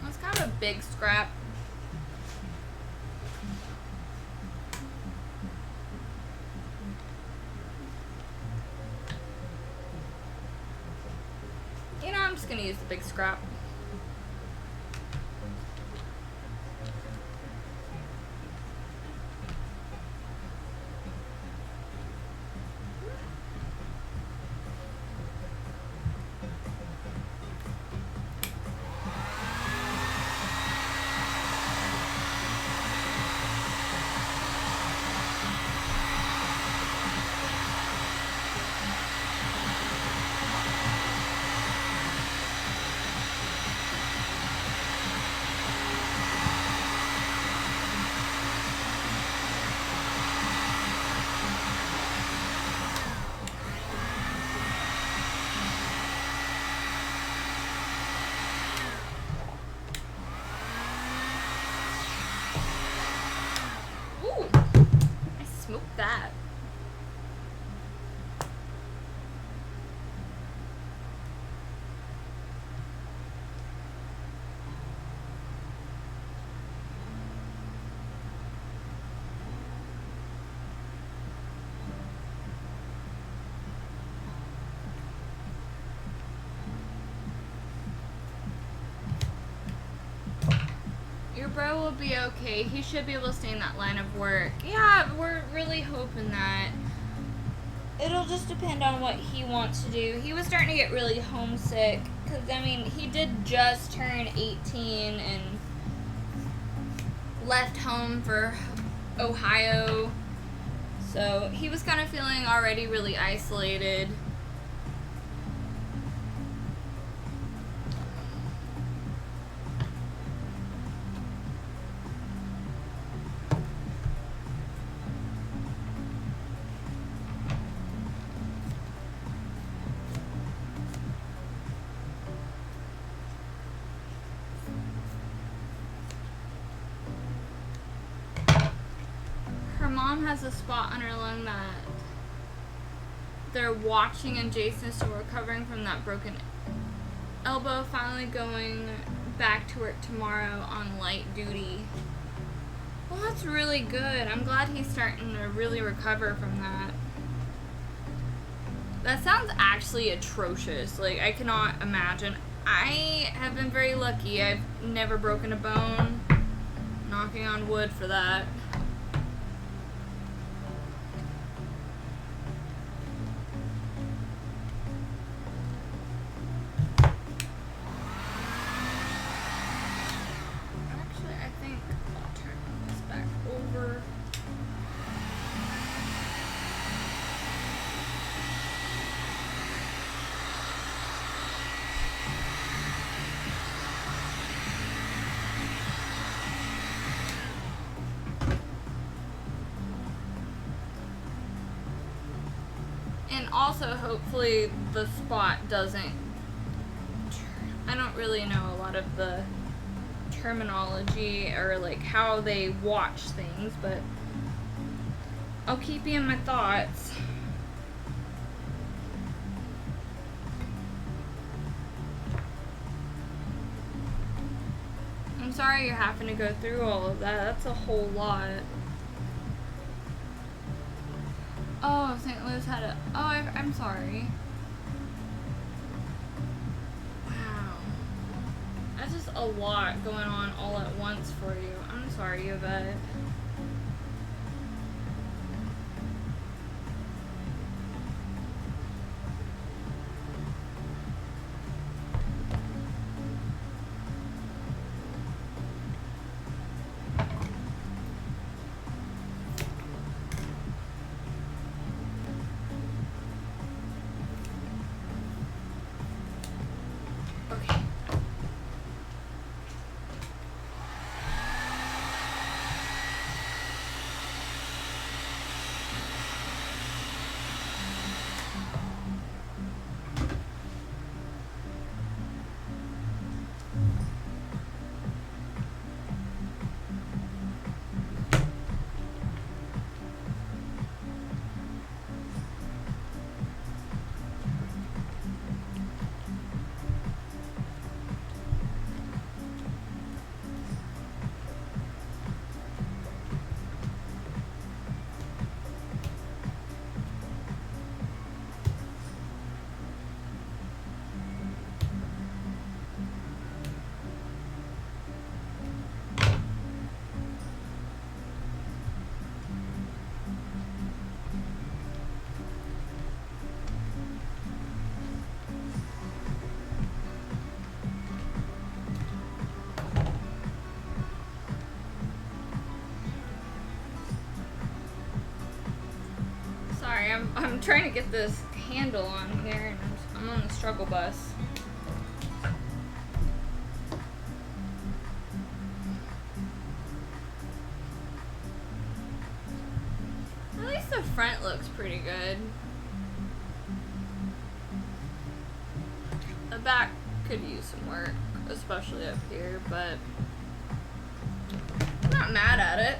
That's kind of a big scrap. You know, I'm just gonna use the big scrap. That. Your bro will be okay. He should be able to stay in that line of work. Yeah, we're really hoping that. It'll just depend on what he wants to do. He was starting to get really homesick because, I mean, he did just turn 18 and left home for Ohio. So he was kind of feeling already really isolated. has a spot on her lung that they're watching, and Jason is still recovering from that broken elbow, finally going back to work tomorrow on light duty. Well, that's really good. I'm glad he's starting to really recover from that. That sounds actually atrocious. Like, I cannot imagine. I have been very lucky. I've never broken a bone. Knocking on wood for that. Actually, I think I'll turn this back over. And also, hopefully, the spot doesn't... I don't really know a lot of the terminology or, like, how they watch things, but I'll keep you in my thoughts. I'm sorry you're having to go through all of that. That's a whole lot. Oh, St. Louis had a... Oh, I'm sorry. Wow. That's just a lot going on all at once for you. I'm sorry, Yvette. I'm trying to get this handle on here, and I'm on the struggle bus. At least the front looks pretty good. The back could use some work, especially up here, but I'm not mad at it.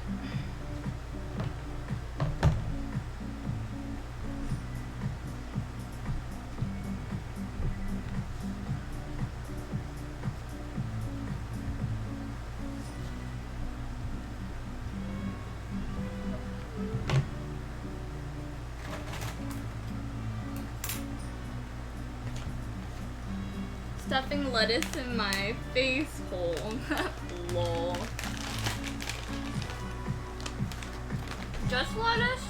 Stuffing lettuce in my face hole. Lol. Just lettuce?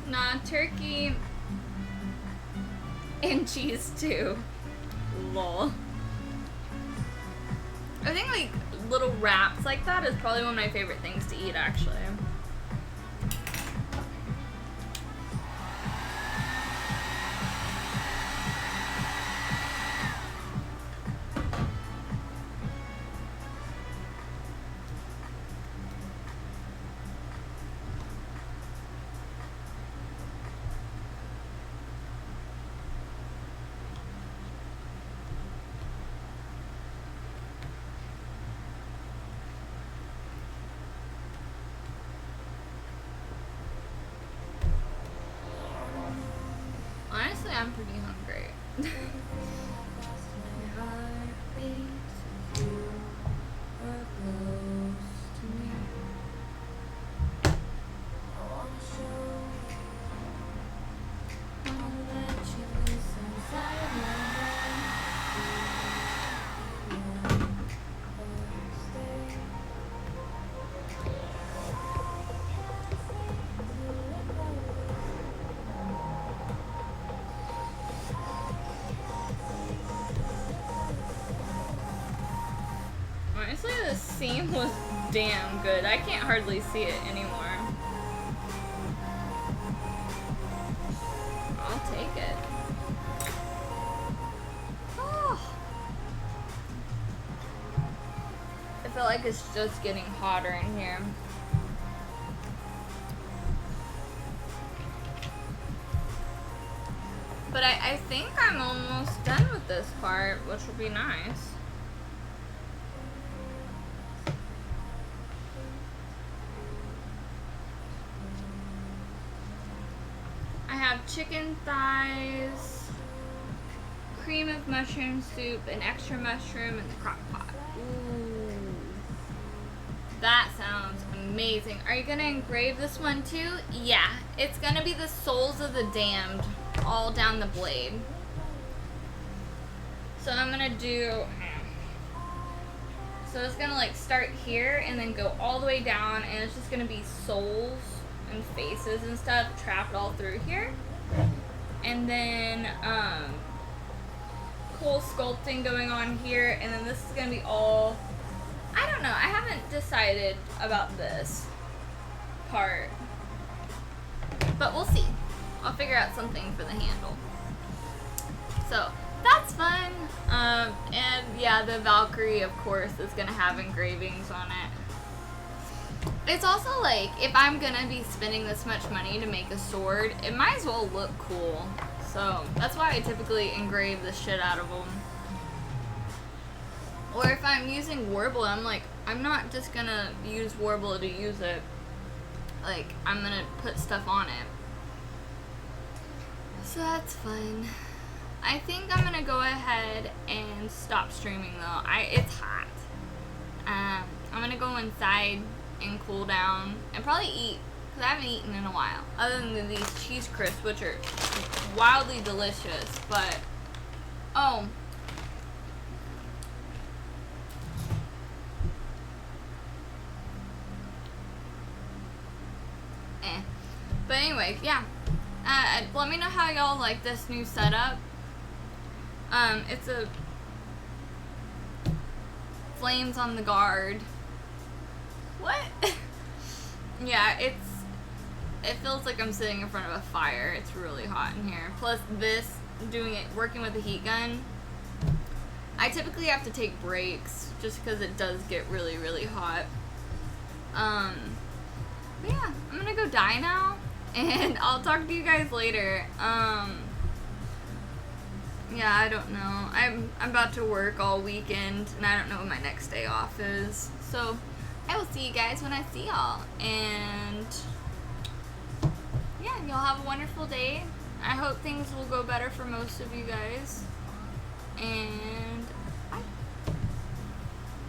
Nah, turkey and cheese too. Lol. I think like little wraps like that is probably one of my favorite things to eat, actually. Honestly, I'm pretty hungry. Honestly, the seam was damn good. I can't hardly see it anymore. I'll take it. Oh. I feel like it's just getting hotter in here. But I think I'm almost done with this part, which will be nice. I have chicken thighs, cream of mushroom soup, an extra mushroom in the crock pot. Ooh. That sounds amazing. Are you gonna engrave this one too? Yeah, it's gonna be the souls of the damned all down the blade. So I'm gonna do, so it's gonna like start here and then go all the way down, and it's just gonna be souls and faces and stuff trapped all through here. And then cool sculpting going on here, and then this is gonna be all, I don't know, I haven't decided about this part, but we'll see. I'll figure out something for the handle. So that's fun. And yeah, the Valkyrie, of course, is gonna have engravings on it. It's also like, if I'm gonna be spending this much money to make a sword, it might as well look cool. So that's why I typically engrave the shit out of them. Or if I'm using Warble, I'm like, I'm not just gonna use Warble to use it. Like, I'm gonna put stuff on it. So that's fun. I think I'm gonna go ahead and stop streaming though. It's hot. I'm gonna go inside and cool down and probably eat, because I haven't eaten in a while. Other than these cheese crisps, which are wildly delicious, but oh. But anyway, yeah. Let me know how y'all like this new setup. It's a flames on the guard. What? Yeah, it feels like I'm sitting in front of a fire. It's really hot in here. Plus this, working with a heat gun, I typically have to take breaks just because it does get really, really hot. But yeah, I'm gonna go die now, and I'll talk to you guys later. Yeah, I don't know. I'm about to work all weekend, and I don't know when my next day off is. So I will see you guys when I see y'all. And yeah, y'all have a wonderful day. I hope things will go better for most of you guys. And